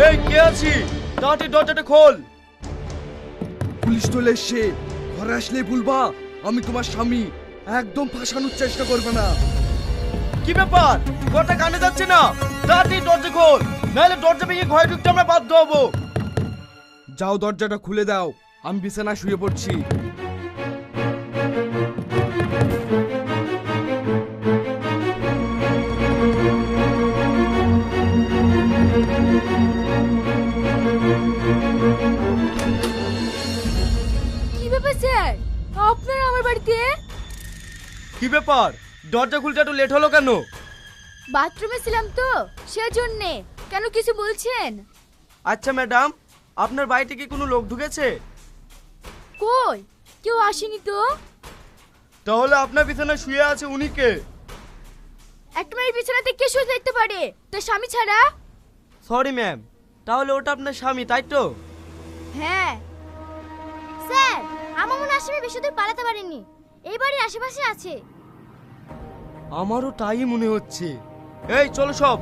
এই কে আছি? তাড়াতাড়ি দরজাটা খোল। পুলিশ চলে এসছে, ঘরে আসলেই বলবা আমি তোমার স্বামী। একদম ফাঁসানোর চেষ্টা করবে না। কি ব্যাপার? কথা কানে যাচ্ছে না? তাড়াতাড়ি দরজা খোল, নাহলে দরজা ভেঙে ঘরে ঢুকতে আমরা বাধ্য হবো। যাও দরজাটা খুলে দাও, আমি বিছানায় শুয়ে পড়ছি। কি ব্যাপার স্যার, আপনারা আমার বাড়িতে? কি ব্যাপার? দরজা খুলতে এত লেট হলো কেন? বাথরুমে ছিলাম তো সেজন্যে। কেন কিছু বলছেন? আচ্ছা ম্যাডাম, আপনার বাড়িতে কি কোনো লোক ঢুকেছে? কই, কেউ আসেনি তো। তাহলে আপনার বিছানায় শুয়ে আছে উনি কে? একটা মেয়ের বিছানাতে কে শুয়ে থাকতে পারে তার স্বামী ছাড়া? সরি ম্যাম, তাহলে ওটা আপনার স্বামী তাই তো? হ্যাঁ স্যার, আমার মনে আসামি বেশি দূর পালাতে পারেনি, এই বাড়ির আশেপাশে আছে। আমারও তাই মনে হচ্ছে। এই চলো সব,